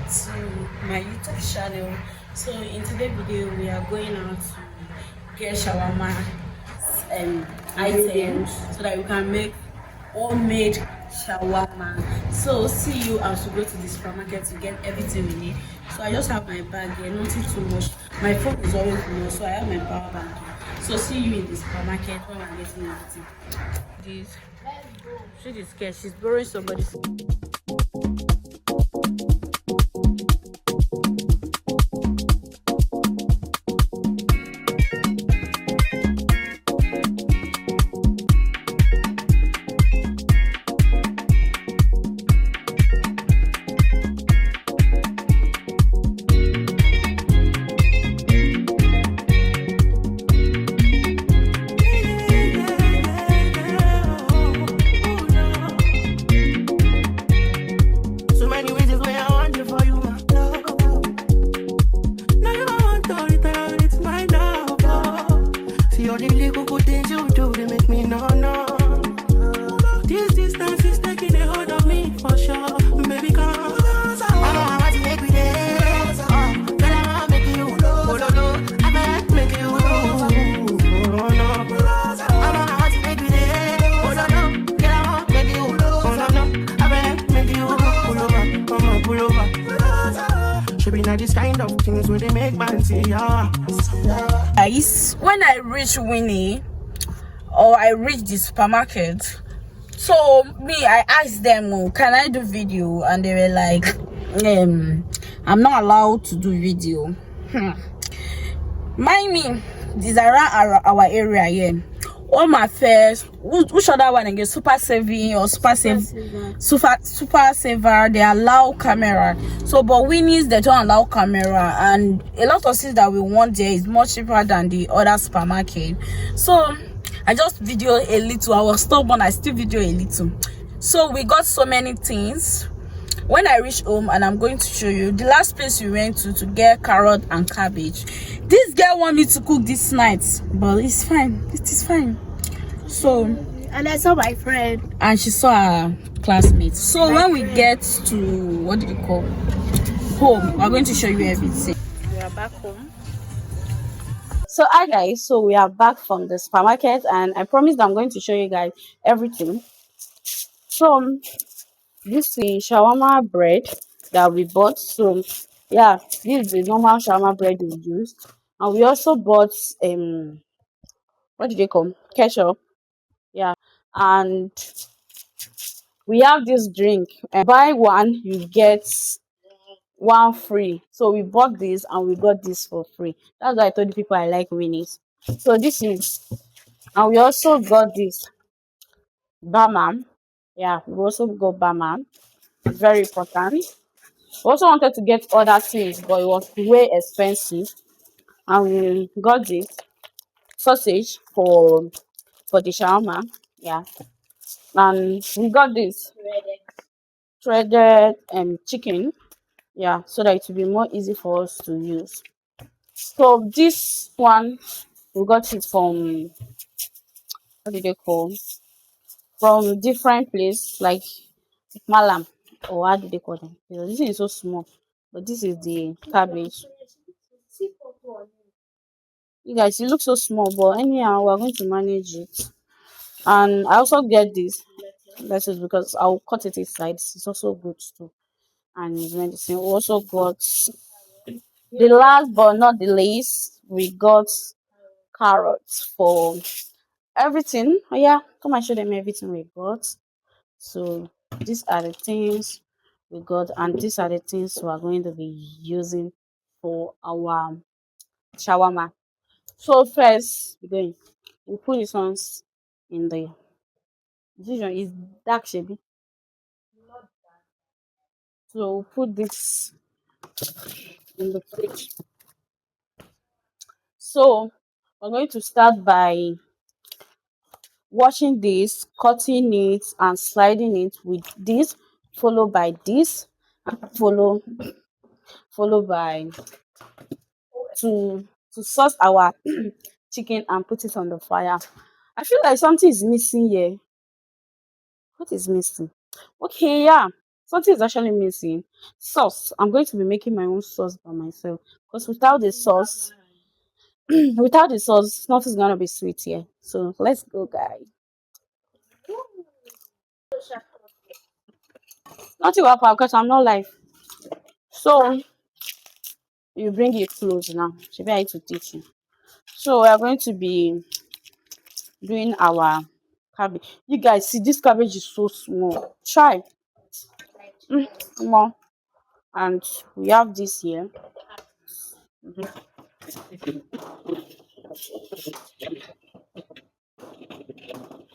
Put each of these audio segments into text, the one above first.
to my YouTube channel. So in today's video we are going out to get shawarma items so that we can make homemade shawarma. So see you as we go to the supermarket to get everything we need. So I just have my bag here, nothing too much. My phone is always low, so I have my power bank here. So see you in the supermarket when we're getting everything. This she is scared, she's borrowing somebody's. This kind of things where they make man see ya. Guys, when I reach Winnie or I reach the supermarket, so me I asked them, oh, can I do video? And they were like, I'm not allowed to do video. Mind me, these are around our area here. All my fares, which other one again? Super saving or super saver, they allow camera. So but Winnie's they don't allow camera, and a lot of things that we want there is much cheaper than the other supermarket. So I just video a little. I was stubborn, I still video a little. So we got so many things. When I reach home, and I'm going to show you the last place we went to get carrot and cabbage. This girl want me to cook this night, but it's fine, it is fine. So and I saw my friend and she saw her classmates. So when we get to what do you call home, we're going to show you everything. We are back home. So hi guys, so we are back from the supermarket, and I promised I'm going to show you guys everything. So this is shawarma bread that we bought. So yeah, this is the normal shawarma bread we used, and we also bought what do they call ketchup. Yeah, and we have this drink, and buy one you get one free. So we bought this and we got this for free. That's why I told the people I like Winnie's. So this is, and we also got this bama. Yeah, we also got bama. Very important. We also wanted to get other things, but it was way expensive. And we got this sausage for the shawarma. Yeah. And we got this shredded chicken. Yeah, so that it will be more easy for us to use. So this one we got it from, what did they call, from different place like Malam, or how do they call them? This thing is so small, but this is the cabbage. You guys, it looks so small, but anyhow, we're going to manage it. And I also get this lettuce because I'll cut it inside. It's also good too, and it's medicine. We also got the last but not the least, we got carrots for everything. Oh yeah, come and show them everything we got. So these are the things we got, and these are the things we are going to be using for our shawarma. So first we're going, we put this ones in the, this one is dark shady. So we'll put this in the fridge. So we're going to start by washing this, cutting it and sliding it with this, followed by this, follow followed by to sauce our chicken and put it on the fire. I feel like something is missing here. What is missing? Okay, yeah. Something is actually missing. Sauce. I'm going to be making my own sauce by myself because without the sauce, nothing's gonna be sweet here. So let's go, guys. Nothing will happen because I'm not live. So you bring it close now. Should I need to teach you? So we are going to be doing our cabbage. You guys see this cabbage is so small. Try. Small. And we have this here.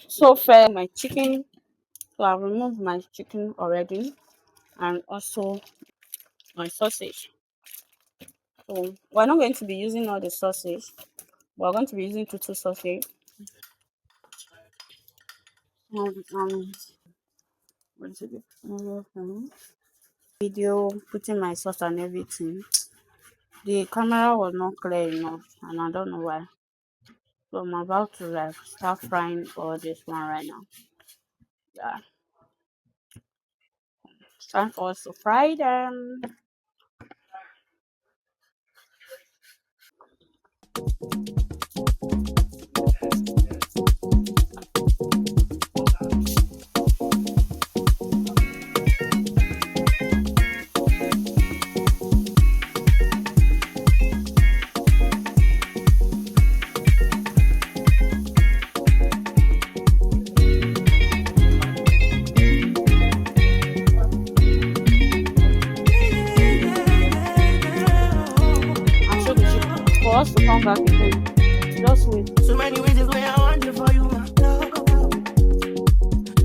So for my chicken, so I've removed my chicken already, and also my sausage. So we're not going to be using all the sausage. We're going to be using two sausage. What is it? Video putting my sauce and everything. The camera was not clear enough, and I don't know why. So I'm about to like start frying all this one right now. Yeah, it's time for us to fry them. I'm sure the chicken for us to come back again. Just wait. So many reasons why I want you for you, my love.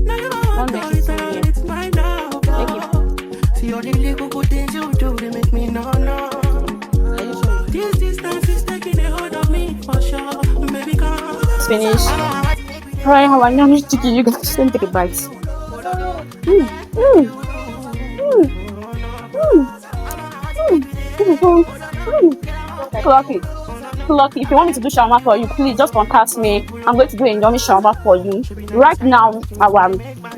Now you Don't want make all it this so and weird. it's mine now. Make it. See all the little good things you do, they make me no. I just show you. This distance is taking a hold of me for sure. Baby, come. It's finished. Frying our yummy chicken. You guys let me take a bite. Mm, mm, mm, mm, Lucky. Lucky. If you want me to do shawarma for you, please just contact me. I'm going to do a yummy shawarma for you. Right now, our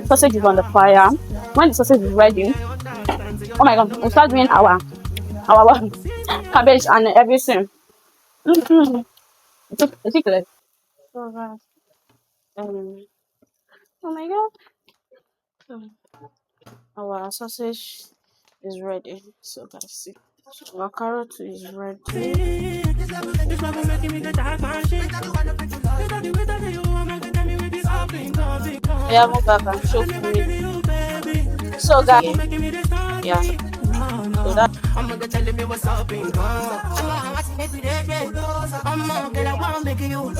sausage is on the fire. When the sausage is ready, oh my god, we'll start doing our cabbage and everything. Mm-hmm. It's clear. So, oh my god. Um, Our sausage is ready. So guys, see. So our carrot is ready. This love is making me get that man shit. Yeah, move back and show for me. So guys, yeah. So that I'm gonna tell me what's up in God. I'm gonna wanna make you,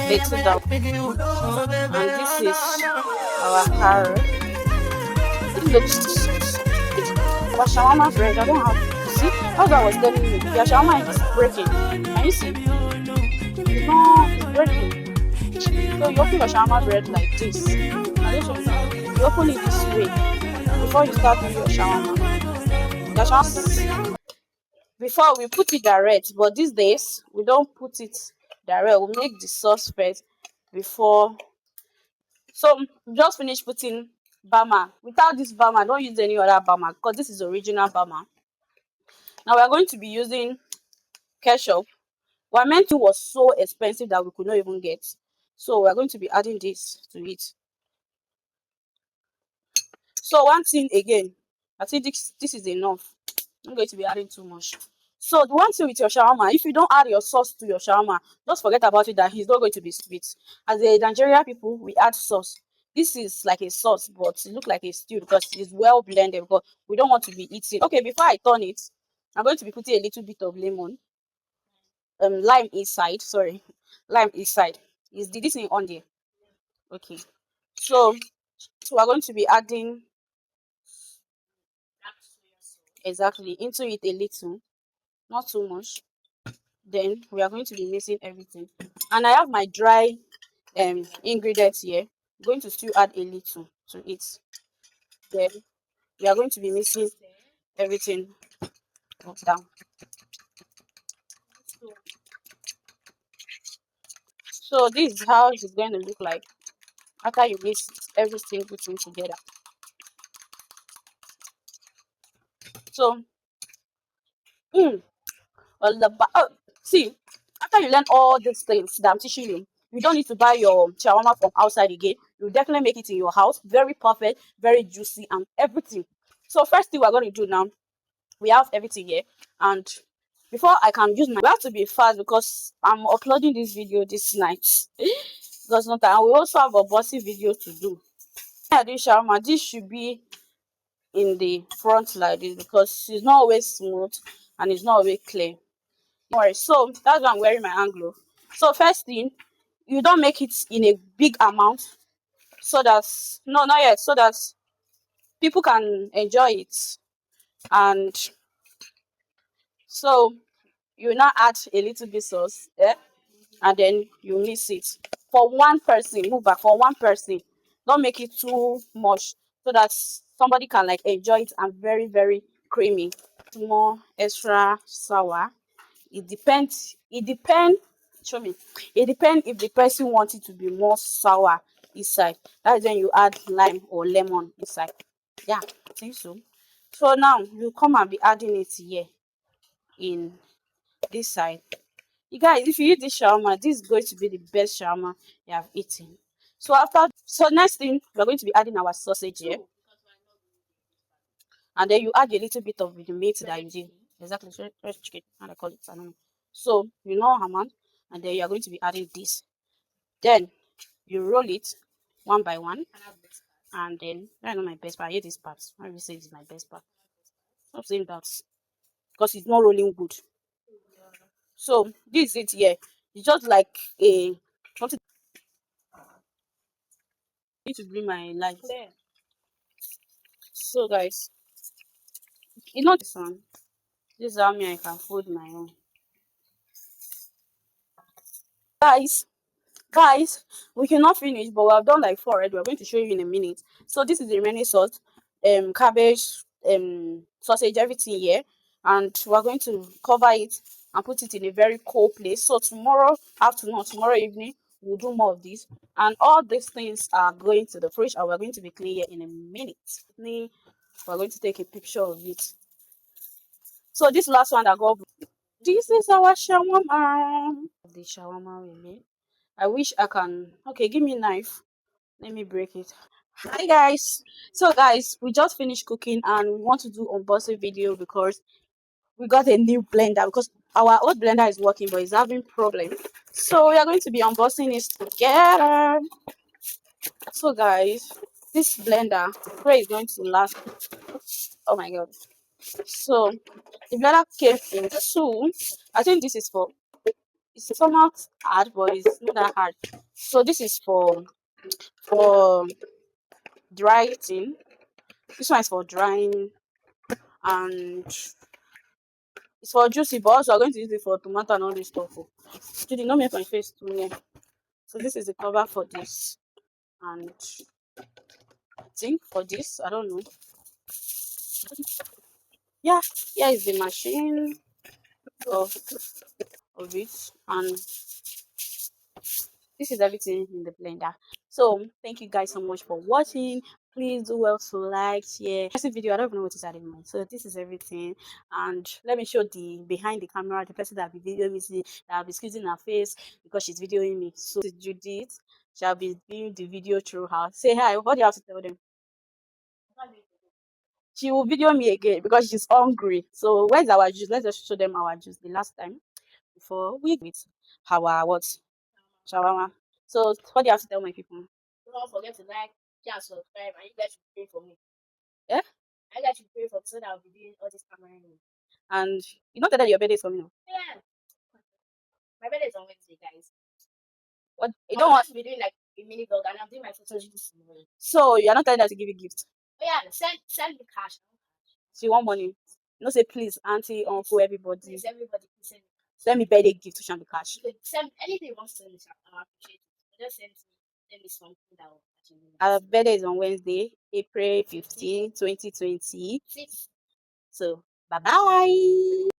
makes it down. make you, And this is our carrot. It looks our shawarma bread. I don't have. See, as I was telling you, your shawarma is breaking. Can you see? It's breaking. So you open your shawarma bread like this. Now this one, you open it this way before you start doing your shawarma. Your shawarma before we put it direct, but these days we don't put it direct. We make the sauce first before. So just finish putting bama. Without this bama, don't use any other bama because this is original bama. Now we are going to be using ketchup. What I meant to was so expensive that we could not even get. So we are going to be adding this to it. So one thing again, I think this is enough. I'm going to be adding too much. So the one thing with your shawarma, if you don't add your sauce to your shawarma, just forget about it that it's not going to be sweet. As a Nigerian people, we add sauce. This is like a sauce, but it looks like a stew because it's well blended because we don't want to be eating. Okay, before I turn it, I'm going to be putting a little bit of lemon, lime inside. Sorry, lime inside. Is this thing on there? Okay. So we're going to be adding exactly into it a little, not too much. Then we are going to be mixing everything, and I have my dry ingredients here. I'm going to still add a little to it. Then we are going to be mixing everything down. So this is how it's going to look like after you mix everything put in together. So, see, after you learn all these things that I'm teaching you, you don't need to buy your shawarma from outside again. You definitely make it in your house. Very perfect, very juicy, and everything. So, first thing we're going to do now, we have everything here. And before I can use we have to be fast because I'm uploading this video this night. Because not time. We also have a bossy video to do. Yeah, this shawarma, this should be in the front like this because it's not always smooth and it's not always clear. Don't worry. So that's why I'm wearing my hand glove. So first thing, you don't make it in a big amount so that no, not yet, so that people can enjoy it. And so you now add a little bit sauce, and then you mix it for one person. Move back for one person. Don't make it too much so that somebody can like enjoy it and very very creamy. More extra sour. It depends. Show me. It depends if the person wants it to be more sour inside. That's when you add lime or lemon inside. Yeah, I think so. So now you come and be adding it here in this side. You guys, if you eat this shawarma, this is going to be the best shawarma you have eaten. So next thing, we're going to be adding our sausage here. And then you add a little bit of the meat that you did. Exactly, fresh chicken, how I call it, I don't know. So you know Haman, and then you are going to be adding this. Then you roll it one by one, and then I know my best part. I hate this part. I will say it's my best part. Stop saying that because it's not rolling good. So this is it here. It's just like a something. I need to bring my light. So guys, it's not this one. This is how me I can fold my own. Guys, we cannot finish, but we have done like 4 already. We're going to show you in a minute. So this is the remaining sauce, cabbage, sausage, everything here, and we're going to cover it and put it in a very cold place. So tomorrow afternoon, tomorrow evening, we'll do more of this, and all these things are going to the fridge, and we're going to be cleaning here in a minute. We're going to take a picture of it. So this last one that got, this is our shawarma. The shawarma we made. I wish I can. Okay, give me a knife. Let me break it. Hi guys. So guys, we just finished cooking and we want to do unboxing video because we got a new blender because our old blender is working but it's having problem. So we are going to be unboxing it together. So guys, this blender pray is going to last. Oh my god. So the blender came in two. I think this is for, it's somewhat hard but it's not that hard. So this is for dry thing. This one is for drying and it's for juicy, but also I'm going to use it for tomato and all this stuff. You did not make my face too near. So this is the cover for this, and I think for this, I don't know. Yeah, here is the machine of it, and this is everything in the blender. So thank you guys so much for watching. Please do well to like, share. This video, I don't even know what is adding mine. So this is everything, and let me show the behind the camera, the person that will be videoing me, that will be squeezing her face because she's videoing me. So Judith shall be doing the video through her. Say hi. What do you have to tell them? She will video me again because she's hungry. So where's our juice? Let's just show them our juice the last time before we with our what shawarma. So what do you have to tell my people? Don't forget to like, share, and subscribe, and you guys should pray for me. Yeah? I guys should pray for me so that I'll be doing all this camera. And you know that your birthday is coming up. Yeah. My birthday is on Wednesday, guys. What you don't want to be doing like a mini vlog, and I'm doing my photos this morning. So you're not telling her to give you gift. Oh yeah, send me cash. She want money. You know, say please, auntie, uncle, everybody. Please, everybody, please send me birthday gift to Shambi cash. Send anything you want to send me. I appreciate it. Just send me something that will actually. Our birthday is on Wednesday, April 15, 2020. So bye bye.